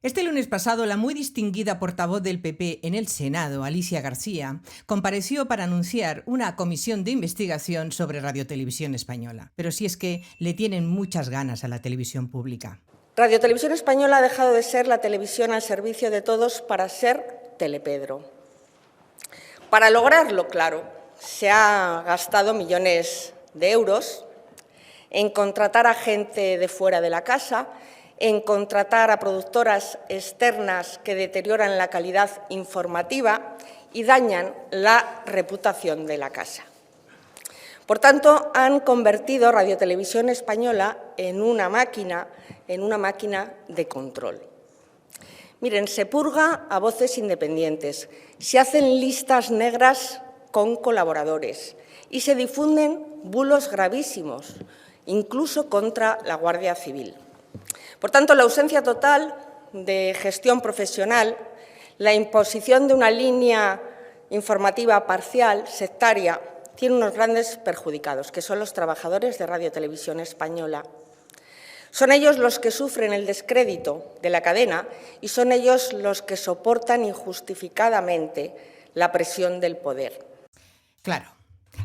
Este lunes pasado, la muy distinguida portavoz del PP en el Senado, Alicia García, compareció para anunciar una comisión de investigación sobre Radiotelevisión Española. Pero si es que le tienen muchas ganas a la televisión pública. Radiotelevisión Española ha dejado de ser la televisión al servicio de todos para ser Telepedro. Para lograrlo, claro, se ha gastado millones de euros en contratar a gente de fuera de la casa, en contratar a productoras externas que deterioran la calidad informativa y dañan la reputación de la casa. Por tanto, han convertido Radiotelevisión Española en una máquina de control. Miren, se purga a voces independientes, se hacen listas negras con colaboradores y se difunden bulos gravísimos, incluso contra la Guardia Civil. Por tanto, la ausencia total de gestión profesional, la imposición de una línea informativa parcial, sectaria, tiene unos grandes perjudicados, que son los trabajadores de Radiotelevisión Española. Son ellos los que sufren el descrédito de la cadena y son ellos los que soportan injustificadamente la presión del poder. Claro,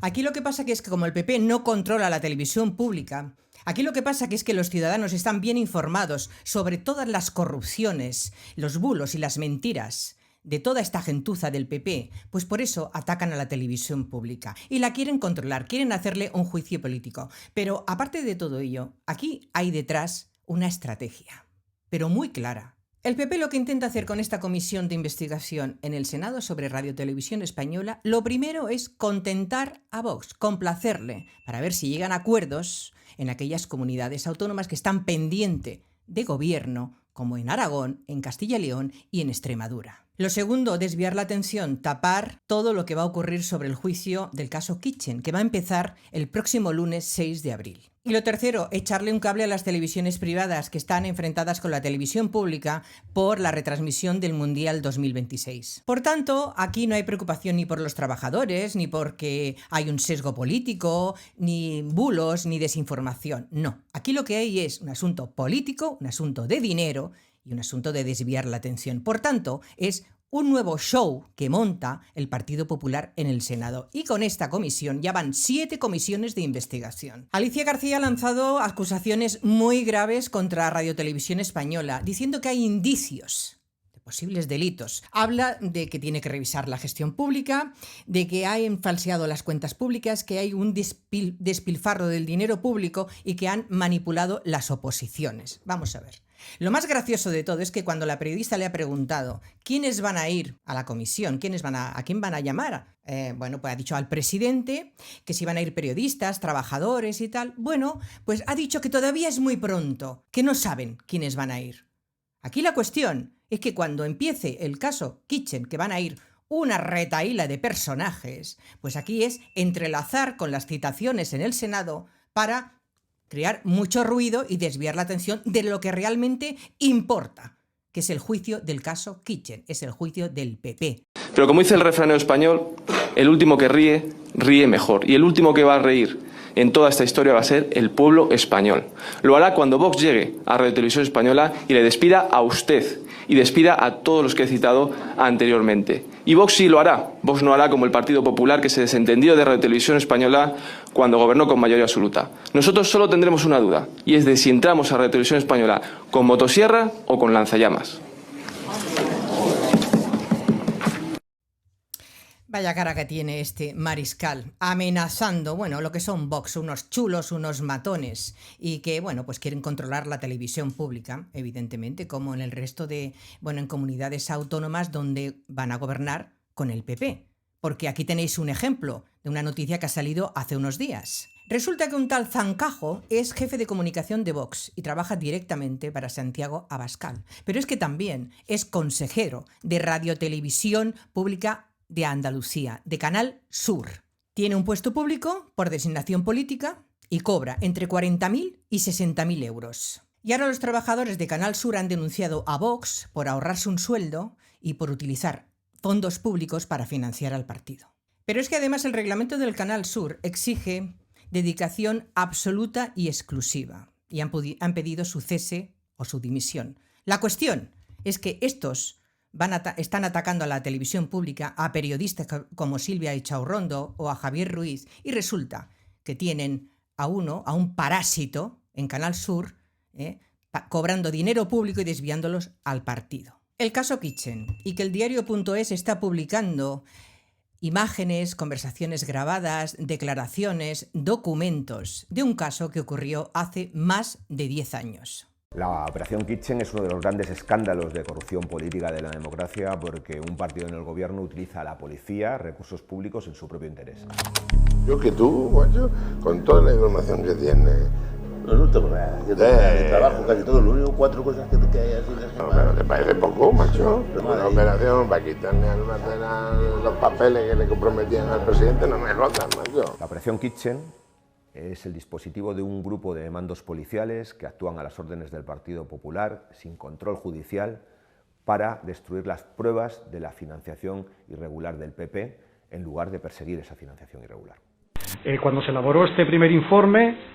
aquí lo que pasa es que como el PP no controla la televisión pública, aquí lo que pasa es que los ciudadanos están bien informados sobre todas las corrupciones, los bulos y las mentiras de toda esta gentuza del PP, pues por eso atacan a la televisión pública y la quieren controlar, quieren hacerle un juicio político. Pero aparte de todo ello, aquí hay detrás una estrategia, pero muy clara. El PP lo que intenta hacer con esta comisión de investigación en el Senado sobre Radiotelevisión Española, lo primero es contentar a Vox, complacerle, para ver si llegan a acuerdos en aquellas comunidades autónomas que están pendientes de gobierno, como en Aragón, en Castilla y León y en Extremadura. Lo segundo, desviar la atención, tapar todo lo que va a ocurrir sobre el juicio del caso Kitchen, que va a empezar el próximo lunes 6 de abril. Y lo tercero, echarle un cable a las televisiones privadas que están enfrentadas con la televisión pública por la retransmisión del Mundial 2026. Por tanto, aquí no hay preocupación ni por los trabajadores, ni porque hay un sesgo político, ni bulos, ni desinformación. No, aquí lo que hay es un asunto político, un asunto de dinero y un asunto de desviar la atención. Por tanto, es un nuevo show que monta el Partido Popular en el Senado. Y con esta comisión ya van 7 comisiones de investigación. Alicia García ha lanzado acusaciones muy graves contra Radiotelevisión Española, diciendo que hay indicios de posibles delitos. Habla de que tiene que revisar la gestión pública, de que han falseado las cuentas públicas, que hay un despilfarro del dinero público y que han manipulado las oposiciones. Vamos a ver. Lo más gracioso de todo es que cuando la periodista le ha preguntado quiénes van a ir a la comisión, a quién van a llamar, pues ha dicho al presidente, que si van a ir periodistas, trabajadores y tal. Bueno, pues ha dicho que todavía es muy pronto, que no saben quiénes van a ir. Aquí la cuestión es que cuando empiece el caso Kitchen, que van a ir una retahíla de personajes, pues aquí es entrelazar con las citaciones en el Senado para crear mucho ruido y desviar la atención de lo que realmente importa, que es el juicio del caso Kitchen, es el juicio del PP. Pero como dice el refranero español, el último que ríe, ríe mejor. Y el último que va a reír en toda esta historia va a ser el pueblo español. Lo hará cuando Vox llegue a Radiotelevisión Española y le despida a usted y despida a todos los que he citado anteriormente. Y Vox sí lo hará. Vox no hará como el Partido Popular, que se desentendió de Radiotelevisión Española cuando gobernó con mayoría absoluta. Nosotros solo tendremos una duda, y es de si entramos a Radiotelevisión Española con motosierra o con lanzallamas. Vaya cara que tiene este mariscal, amenazando, lo que son Vox, unos chulos, unos matones, y que, pues quieren controlar la televisión pública, evidentemente, como en el resto de, en comunidades autónomas donde van a gobernar con el PP. Porque aquí tenéis un ejemplo de una noticia que ha salido hace unos días. Resulta que un tal Zancajo es jefe de comunicación de Vox y trabaja directamente para Santiago Abascal. Pero es que también es consejero de Radiotelevisión Pública de Andalucía, de Canal Sur. Tiene un puesto público por designación política y cobra entre 40.000 y 60.000 euros. Y ahora los trabajadores de Canal Sur han denunciado a Vox por ahorrarse un sueldo y por utilizar fondos públicos para financiar al partido. Pero es que además el reglamento del Canal Sur exige dedicación absoluta y exclusiva y han pedido su cese o su dimisión. La cuestión es que estos están atacando a la televisión pública, a periodistas como Silvia Echaurrondo o a Javier Ruiz, y resulta que tienen a un parásito en Canal Sur, cobrando dinero público y desviándolos al partido. El caso Kitchen, y que el diario.es está publicando imágenes, conversaciones grabadas, declaraciones, documentos de un caso que ocurrió hace más de 10 años. La Operación Kitchen es uno de los grandes escándalos de corrupción política de la democracia porque un partido en el gobierno utiliza a la policía, recursos públicos en su propio interés. Yo que tú, macho, con toda la información que tienes... No tengo nada, yo tengo nada de trabajo, casi todo, lo único 4 cosas que hay así de No, pero ¿te parece poco, macho? Una operación para quitarle al Bárcenas los papeles que le comprometían al presidente, no me rotan, macho. La Operación Kitchen es el dispositivo de un grupo de mandos policiales que actúan a las órdenes del Partido Popular, sin control judicial, para destruir las pruebas de la financiación irregular del PP, en lugar de perseguir esa financiación irregular. Cuando se elaboró este primer informe,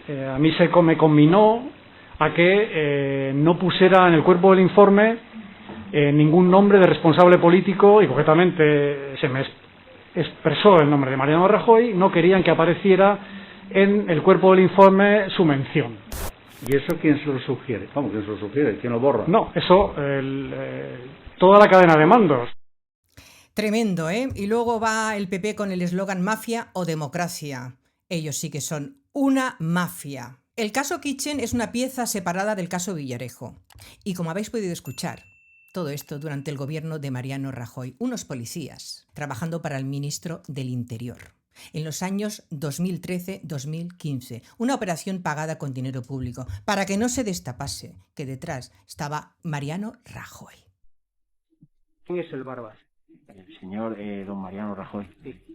a mí se me conminó a que no pusiera en el cuerpo del informe ningún nombre de responsable político, y concretamente se me expresó el nombre de Mariano Rajoy. No querían que apareciera en el cuerpo del informe su mención. ¿Y eso quién se lo sugiere? ¿Cómo quién se lo sugiere? ¿Quién lo borra? No, eso, toda la cadena de mandos. Tremendo, ¿eh? Y luego va el PP con el eslogan mafia o democracia. Ellos sí que son una mafia. El caso Kitchen es una pieza separada del caso Villarejo. Y como habéis podido escuchar, todo esto durante el gobierno de Mariano Rajoy, unos policías trabajando para el ministro del Interior, en los años 2013-2015, una operación pagada con dinero público, para que no se destapase que detrás estaba Mariano Rajoy. ¿Quién es el Barbas? El señor don Mariano Rajoy.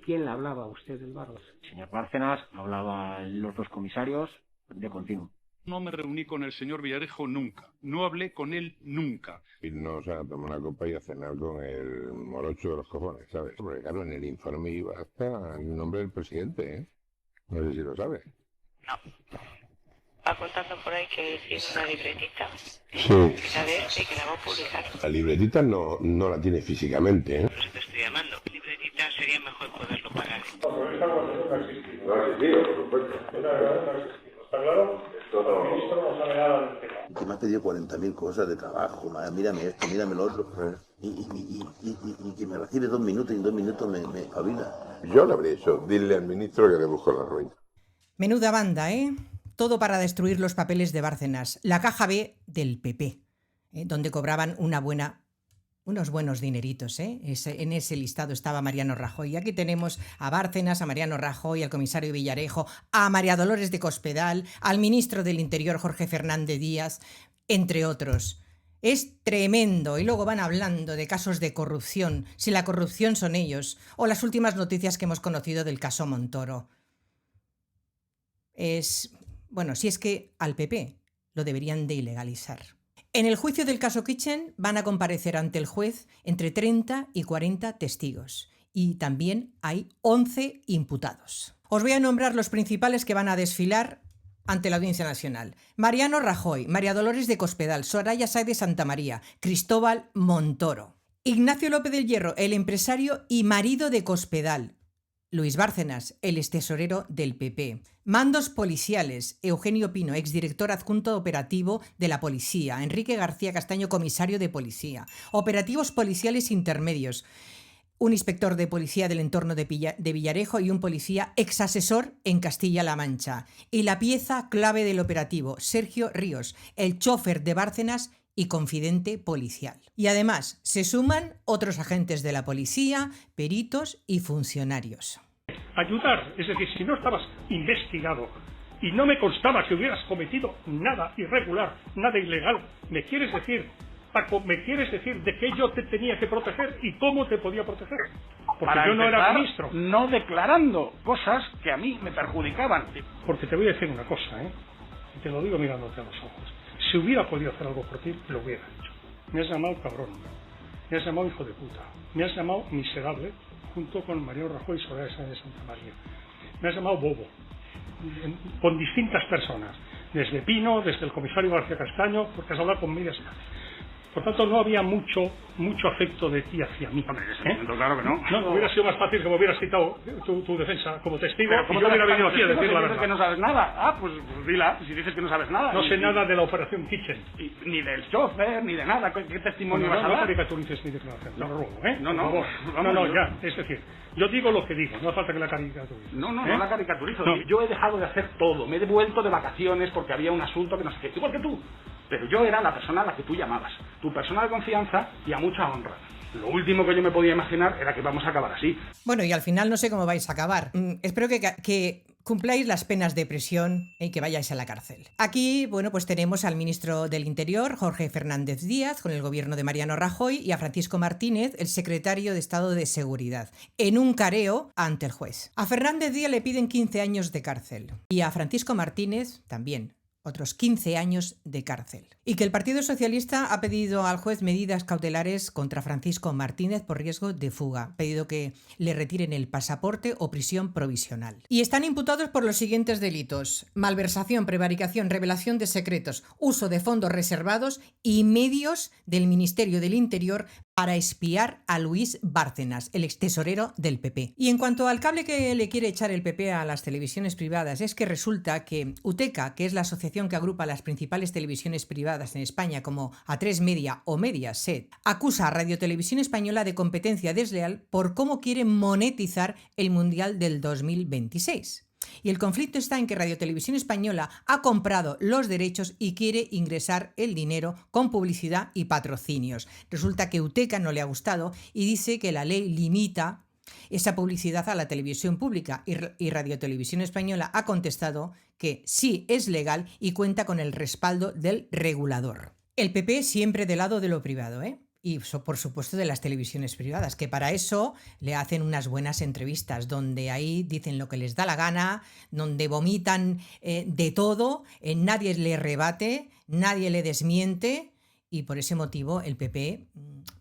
¿Quién le hablaba a usted del Barbas? El señor Bárcenas, hablaba los dos comisarios de continuo. No me reuní con el señor Villarejo nunca, no hablé con él nunca. Irnos a tomar una copa y a cenar con el morocho de los cojones, ¿sabes? Porque claro, en el informe iba hasta el nombre del presidente, ¿eh? No sé si lo sabe. No. Va contando por ahí que tiene una libretita. Sí. La de este que la va a publicar. La libretita no la tiene físicamente, ¿eh? Por eso te estoy llamando. Libretita sería mejor poderlo pagar. ¿Está claro? El ministro no sabe nada del tema. Que me ha pedido 40.000 cosas de trabajo, mírame esto, mírame lo otro. Y que me recibe 2 minutos y en 2 minutos me espabila. Yo le habría dicho, dile al ministro que le busco la ruina. Menuda banda, ¿eh? Todo para destruir los papeles de Bárcenas, la caja B del PP, donde cobraban unos buenos dineritos, ¿eh? En ese listado estaba Mariano Rajoy. Y aquí tenemos a Bárcenas, a Mariano Rajoy, al comisario Villarejo, a María Dolores de Cospedal, al ministro del Interior Jorge Fernández Díaz, entre otros. Es tremendo. Y luego van hablando de casos de corrupción, si la corrupción son ellos, o las últimas noticias que hemos conocido del caso Montoro. Bueno, si es que al PP lo deberían de ilegalizar. En el juicio del caso Kitchen van a comparecer ante el juez entre 30 y 40 testigos. Y también hay 11 imputados. Os voy a nombrar los principales que van a desfilar ante la Audiencia Nacional. Mariano Rajoy, María Dolores de Cospedal, Soraya Sáez de Santamaría, Cristóbal Montoro. Ignacio López del Hierro, el empresario y marido de Cospedal. Luis Bárcenas, el extesorero del PP. Mandos policiales, Eugenio Pino, exdirector adjunto operativo de la policía. Enrique García Castaño, comisario de policía. Operativos policiales intermedios. Un inspector de policía del entorno de Villarejo y un policía exasesor en Castilla-La Mancha. Y la pieza clave del operativo, Sergio Ríos, el chofer de Bárcenas y confidente policial. Y además se suman otros agentes de la policía, peritos y funcionarios. Ayudar, es decir, si no estabas investigado y no me constaba que hubieras cometido nada irregular, nada ilegal, ¿me quieres decir, Paco, de qué yo te tenía que proteger y cómo te podía proteger? Porque para yo no era ministro. No declarando cosas que a mí me perjudicaban. Porque te voy a decir una cosa, y te lo digo mirándote a los ojos. Si hubiera podido hacer algo por ti, lo hubiera hecho. Me has llamado cabrón, me has llamado hijo de puta, me has llamado miserable, junto con Mariano Rajoy y Soraya Sáez de Santamaría. Me has llamado bobo, con distintas personas, desde Pino, desde el comisario García Castaño, porque has hablado con medias. Por tanto, no había mucho afecto de ti hacia mí. Hombre, en ese momento, claro que no. No, hubiera sido más fácil que me hubieras citado tu defensa como testigo y yo hubiera venido aquí a decir la verdad. Que no sabes nada. Ah, pues dila, si dices que no sabes nada. No sé nada de la operación Kitchen. Ni del chofer, ni de nada. ¿Qué testimonio vas a dar? No caricaturices mi declaración, te lo ruego, ¿eh? No, por favor. No, ya. Es decir, yo digo lo que digo, no hace falta que la caricaturice. No la caricaturizo. No. Yo he dejado de hacer todo. Me he devuelto de vacaciones porque había un asunto que no sé qué. Igual que tú. Pero yo era la persona a la que tú llamabas, tu persona de confianza y a mucha honra. Lo último que yo me podía imaginar era que vamos a acabar así. Bueno, y al final no sé cómo vais a acabar. Espero que cumpláis las penas de prisión y que vayáis a la cárcel. Aquí, bueno, pues tenemos al ministro del Interior, Jorge Fernández Díaz, con el gobierno de Mariano Rajoy, y a Francisco Martínez, el secretario de Estado de Seguridad, en un careo ante el juez. A Fernández Díaz le piden 15 años de cárcel y a Francisco Martínez también. Otros 15 años de cárcel. Y que el Partido Socialista ha pedido al juez medidas cautelares contra Francisco Martínez por riesgo de fuga. Ha pedido que le retiren el pasaporte o prisión provisional. Y están imputados por los siguientes delitos: malversación, prevaricación, revelación de secretos, uso de fondos reservados y medios del Ministerio del Interior para espiar a Luis Bárcenas, el extesorero del PP. Y en cuanto al cable que le quiere echar el PP a las televisiones privadas, es que resulta que UTECA, que es la asociación que agrupa las principales televisiones privadas en España como A3 Media o Mediaset, acusa a Radio Televisión Española de competencia desleal por cómo quiere monetizar el Mundial del 2026. Y el conflicto está en que Radio Televisión Española ha comprado los derechos y quiere ingresar el dinero con publicidad y patrocinios. Resulta que UTECA no le ha gustado y dice que la ley limita esa publicidad a la televisión pública y Radio Televisión Española ha contestado que sí es legal y cuenta con el respaldo del regulador. El PP siempre del lado de lo privado, ¿eh? Y por supuesto de las televisiones privadas, que para eso le hacen unas buenas entrevistas, donde ahí dicen lo que les da la gana, donde vomitan de todo, nadie le rebate, nadie le desmiente, y por ese motivo el PP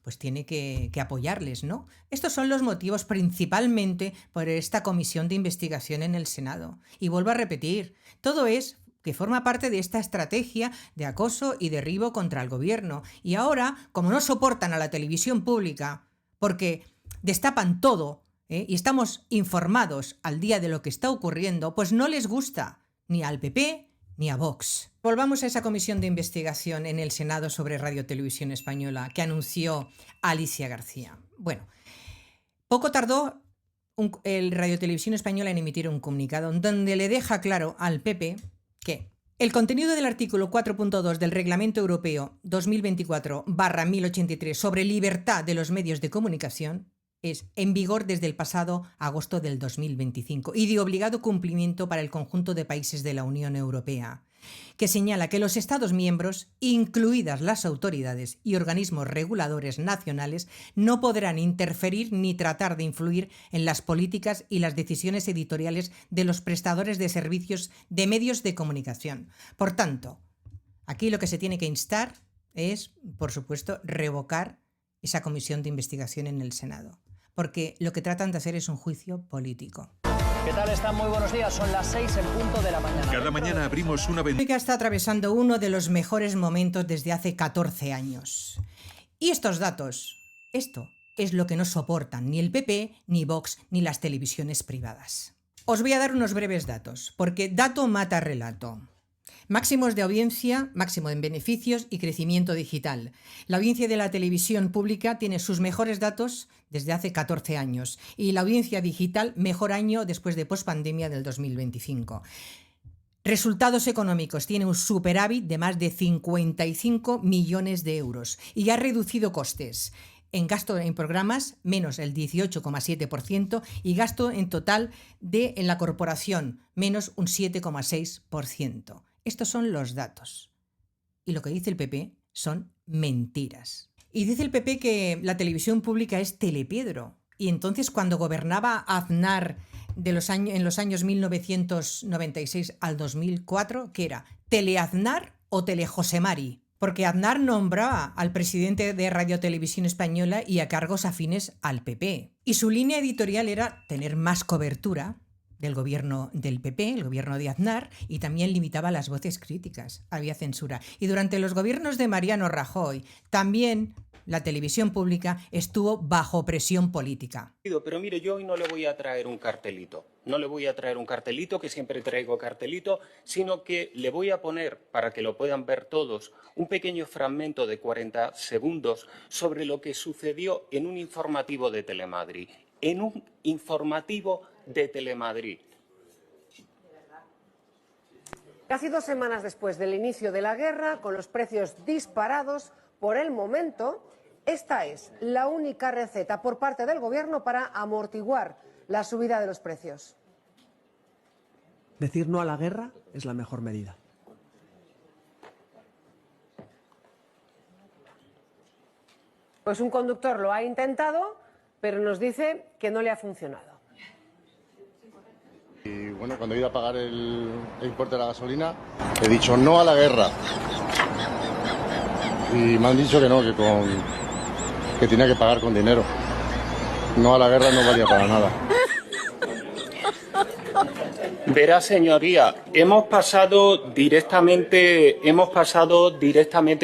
pues tiene que apoyarles, ¿no? Estos son los motivos principalmente por esta comisión de investigación en el Senado. Y vuelvo a repetir, todo es que forma parte de esta estrategia de acoso y derribo contra el gobierno. Y ahora, como no soportan a la televisión pública, porque destapan todo, y estamos informados al día de lo que está ocurriendo, pues no les gusta ni al PP ni a Vox. Volvamos a esa comisión de investigación en el Senado sobre Radio Televisión Española que anunció Alicia García. Bueno, poco tardó el Radio Televisión Española en emitir un comunicado donde le deja claro al PP que el contenido del artículo 4.2 del Reglamento Europeo 2024/1083 sobre libertad de los medios de comunicación es en vigor desde el pasado agosto del 2025 y de obligado cumplimiento para el conjunto de países de la Unión Europea, que señala que los Estados miembros, incluidas las autoridades y organismos reguladores nacionales, no podrán interferir ni tratar de influir en las políticas y las decisiones editoriales de los prestadores de servicios de medios de comunicación. Por tanto, aquí lo que se tiene que instar es, por supuesto, revocar esa comisión de investigación en el Senado, porque lo que tratan de hacer es un juicio político. ¿Qué tal están? Muy buenos días, son las 6 en punto de la mañana. Cada mañana abrimos una ventana. América está atravesando uno de los mejores momentos desde hace 14 años. Y estos datos, esto es lo que no soportan ni el PP, ni Vox, ni las televisiones privadas. Os voy a dar unos breves datos, porque dato mata relato. Máximos de audiencia, máximo en beneficios y crecimiento digital. La audiencia de la televisión pública tiene sus mejores datos desde hace 14 años y la audiencia digital mejor año después de pospandemia del 2025. Resultados económicos, tiene un superávit de más de 55 millones de euros y ha reducido costes. En gasto en programas, menos el 18,7% y gasto en total en la corporación, menos un 7,6%. Estos son los datos. Y lo que dice el PP son mentiras. Y dice el PP que la televisión pública es Telepedro. Y entonces cuando gobernaba Aznar en los años 1996 al 2004, ¿qué era? ¿Teleaznar o Telejosemari? Porque Aznar nombraba al presidente de Radio Televisión Española y a cargos afines al PP. Y su línea editorial era tener más cobertura, del gobierno del PP, el gobierno de Aznar, y también limitaba las voces críticas. Había censura. Y durante los gobiernos de Mariano Rajoy también la televisión pública estuvo bajo presión política. Pero mire, yo hoy no le voy a traer un cartelito. No le voy a traer un cartelito, que siempre traigo cartelito, sino que le voy a poner, para que lo puedan ver todos, un pequeño fragmento de 40 segundos sobre lo que sucedió en un informativo de Telemadrid. En un informativo de Telemadrid. Casi 2 semanas después del inicio de la guerra, con los precios disparados, por el momento, esta es la única receta por parte del Gobierno para amortiguar la subida de los precios. Decir no a la guerra es la mejor medida. Pues un conductor lo ha intentado, pero nos dice que no le ha funcionado. Y bueno, cuando he ido a pagar el importe de la gasolina, he dicho no a la guerra. Y me han dicho que no, que tenía que pagar con dinero. No a la guerra no valía para nada. Verá, señoría, hemos pasado directamente,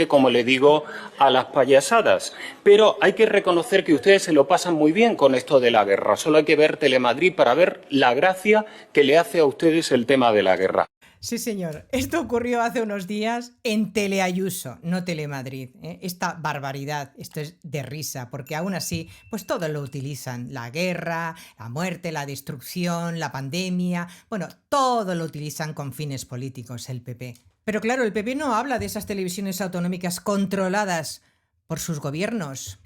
como le digo, a las payasadas. Pero hay que reconocer que ustedes se lo pasan muy bien con esto de la guerra. Solo hay que ver Telemadrid para ver la gracia que le hace a ustedes el tema de la guerra. Sí, señor. Esto ocurrió hace unos días en Teleayuso, no Telemadrid. Esta barbaridad, esto es de risa, porque aún así, pues todo lo utilizan. La guerra, la muerte, la destrucción, la pandemia... Bueno, todo lo utilizan con fines políticos, el PP. Pero claro, el PP no habla de esas televisiones autonómicas controladas por sus gobiernos.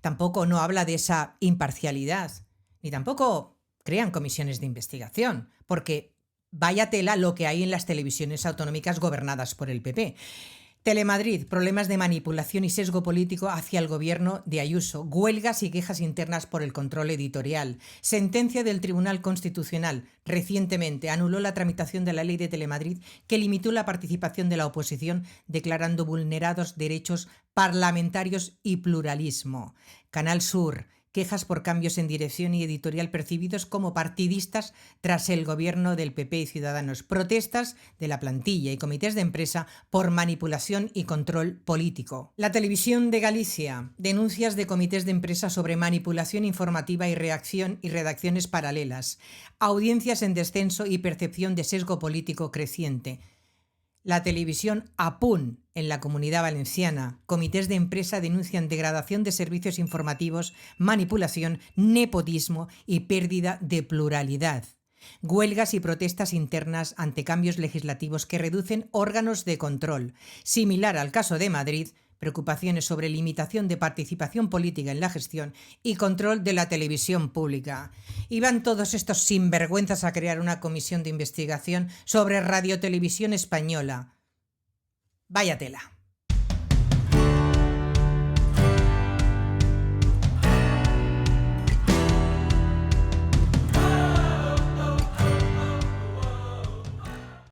Tampoco no habla de esa imparcialidad. Ni tampoco crean comisiones de investigación, porque... vaya tela lo que hay en las televisiones autonómicas gobernadas por el PP. Telemadrid, problemas de manipulación y sesgo político hacia el gobierno de Ayuso, huelgas y quejas internas por el control editorial. Sentencia del Tribunal Constitucional recientemente anuló la tramitación de la ley de Telemadrid que limitó la participación de la oposición, declarando vulnerados derechos parlamentarios y pluralismo. Canal Sur, quejas por cambios en dirección y editorial percibidos como partidistas tras el gobierno del PP y Ciudadanos. Protestas de la plantilla y comités de empresa por manipulación y control político. La Televisión de Galicia, denuncias de comités de empresa sobre manipulación informativa y redacciones paralelas. Audiencias en descenso y percepción de sesgo político creciente. La televisión APUN en la Comunidad Valenciana. Comités de empresa denuncian degradación de servicios informativos, manipulación, nepotismo y pérdida de pluralidad. Huelgas y protestas internas ante cambios legislativos que reducen órganos de control. Similar al caso de Madrid, preocupaciones sobre limitación de participación política en la gestión y control de la televisión pública. Y van todos estos sinvergüenzas a crear una comisión de investigación sobre radiotelevisión española. Vaya tela.